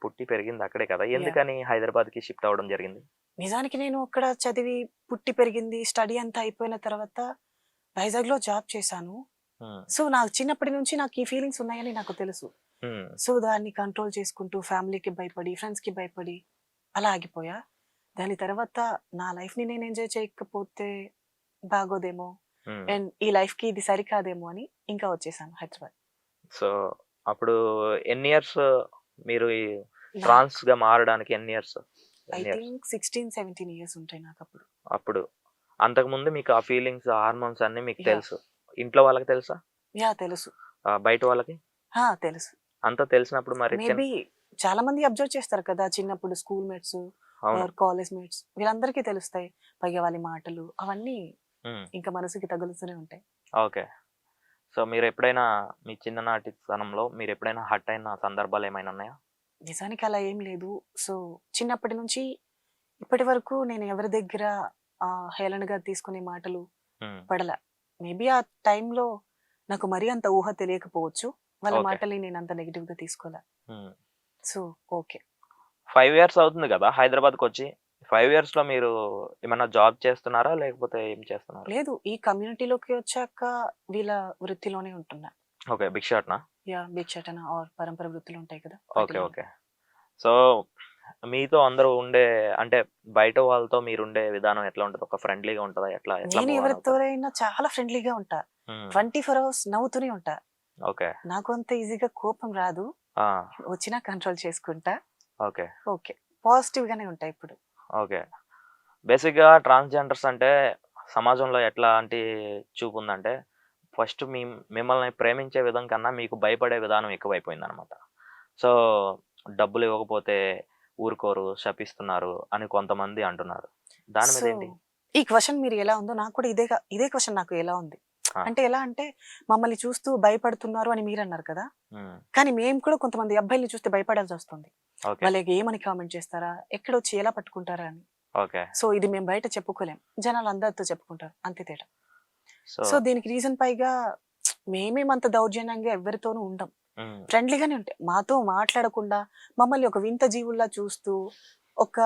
పుట్టి పెరిగింది అక్కడే కదా! యాహ్! ఎందుకని హైదరాబాద్‌కి షిఫ్ట్ అవ్వడం జరిగింది? నిజానికి నేను అక్కడ చదివి, పుట్టి పెరిగింది, స్టడీ అంతా అయిపోయిన తర్వాత వైజాగ్‌లో జాబ్ చేశాను. హ్మ్. సో, నాకు చిన్నప్పటి నుంచి నాకు ఈ ఫీలింగ్స్ ఉన్నాయని నాకు తెలుసు. హ్మ్. సో, దాన్ని కంట్రోల్ చేసుకుంటూ ఫ్యామిలీకి భయపడి, ఫ్రెండ్స్‌కి భయపడి అలా ఆగిపోయా. దాని తర్వాత నా లైఫ్‌ని నేను ఎంజాయ్ చేయకపోతే బాగోదేమో! హ్మ్. అండ్ ఈ లైఫ్‌కి ఇది సరికాదేమో అని ఇంకా వచ్చేసాను హైదరాబాద్. సో, అప్పుడు ఎన్ని ఇయర్స్ మీరు ఈ నా ట్రాన్స్‌గా మారడానికి ఎన్ని ఇయర్స్? ఐ ఎన్ని ఇయర్స్? థింక్ 16, 17 ఇయర్స్ ఉంటాయి నాకప్పుడు. అప్పుడు. అంతకుముందు మీకు ఆ ఫీలింగ్స్, ఆ హార్మోన్స్ అన్నీ మీకు యాహ్! తెలుసు. ఇంట్లో వాళ్ళకి తెలుసా? యాహ్! తెలుసు. బయట వాళ్ళకి? తెలుసు. అంతా తెలిసినప్పుడు మరి మేబీ చాలా మంది అబ్జర్వ్ చేస్తారు కదా! చిన్నప్పుడు స్కూల్ మేట్స్ అవును. ఆర్ కాలేజ్ మేట్స్ వీళ్ళందరికీ తెలుస్తాయి. పైగా వాళ్ళ మాటలు అవన్నీ హ్మ్. ఇంకా మనసుకి తగులుతూనే ఉంటాయి. ఓకే. సో, మీరెప్పుడైనా మీ చిన్ననాటి తనంలో మీరెప్పుడైనా హర్ట్ అయిన సందర్భాలేమైనా ఉన్నాయా? నిజానికి అలా ఏం లేదు. సో, చిన్నప్పటి నుంచి ఇప్పటి వరకు నేను ఎవరి దగ్గర హేళనగా తీసుకునే మాటలు హ్మ్. పడల. మేబీ ఆ టైంలో నాకు మరీ అంత ఊహ తెలియకపోవచ్చు. వాళ్ళ ఓకే. మాటల్ని నేనంత నెగెటివ్‌గా తీసుకోలే. హ్మ్. So, okay. 5 ఇయర్స్ అవుతుంది గదా! హైదరాబాద్‌కొచ్చి. 5 ఇయర్స్‌లో మీరు ఏమన్నా జాబ్ చేస్తున్నారా? లేకపోతే ఏం చేస్తున్నారు? లేదు ఈ కమ్యూనిటీలోకి వచ్చాక వీళ్ళ వృత్తిలోనే ఉంటున్నా. ఓకే. భిక్షాటన? భిక్షాటన ఆర్ పరంపర వృత్తులుంటాయి కదా! ఓకే. వాటిలో ఓకే. సో, మీతో అందరూ ఉండే అంటే బయట వాళ్ళతో మీరుండే విధానం ఎట్లా ఉంటది? ఒక ఫ్రెండ్లీగా ఉంటదా? ఎట్లా నేను మూవ్ ఆన్ అవుతారు? ఎవరితోనైనా చాలా ఫ్రెండ్లీగా ఉంటా. హ్మ్. 24 అవర్స్ నవ్వుతూనే ఉంటా. ఓకే. నాకు అంత ఈజీగా కోపం రాదు. ఆ! వచ్చినా కంట్రోల్ చేసుకుంటా. ఓకే. ఓకే. పాజిటివ్‌గానే ఉంటా ఎప్పుడు. ఓకే. బేసిక్‌గా ట్రాన్స్‌జెండర్స్ అంటే సమాజంలో ఎట్లాంటి చూపుందంటే, ఫస్ట్ మిమ్మల్ని ప్రేమించే విధం కన్నా మీకు భయపడే విధానం ఎక్కువైపోయిందనమాట. సో, డబ్బులివ్వకపోతే ఊరుకోరు, శపిస్తున్నారు అని కొంతమంది అంటున్నారు. దాని సో, మీదేంటి? ఈ క్వెషన్ మీరు ఎలా ఉందో నాకు కూడా ఇదే క్వెషన్ నాకు ఎలా ఉంది. ఆ! అంటే ఎలా అంటే మమ్మల్ని చూస్తూ భయపడుతున్నారు అని మీరన్నారు కదా! హ్మ్. కానీ మేము కూడా కొంతమంది అబ్బాయిల్ని చూస్తే భయపడాల్సొస్తుంది. ఓకే. వాళ్ళకి ఏమని కామెంట్ చేస్తారా? ఎక్కడొచ్చి ఎలా పట్టుకుంటారా అని. ఓకే. సో, ఇది మేము బయట చెప్పుకోలేం. జనాలు అందరితో చెప్పుకుంటారు. అంతే తేడా. సో సో, దీనికి రీజన్ పైగా మేమేమంత దౌర్జన్యంగా ఎవ్వరితోనూ ఉండం. హ్మ్. ఫ్రెండ్లీగానే ఉంటాయి. మాతో మాట్లాడకుండా మమ్మల్ని ఒక వింత జీవుల్లా చూస్తూ, ఒక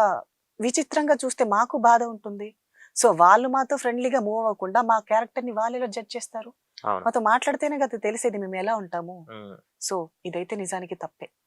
విచిత్రంగా చూస్తే మాకు బాధ ఉంటుంది. సో, వాళ్ళు మాతో ఫ్రెండ్లీగా మూవ్ అవ్వకుండా మా క్యారెక్టర్‌ని వాళ్ళెలా జడ్జ్ చేస్తారు? అవును. మాతో మాట్లాడితేనే కదా తెలిసేది మేమెలా ఉంటాము. హ్మ్. సో, ఇదైతే నిజానికి తప్పే.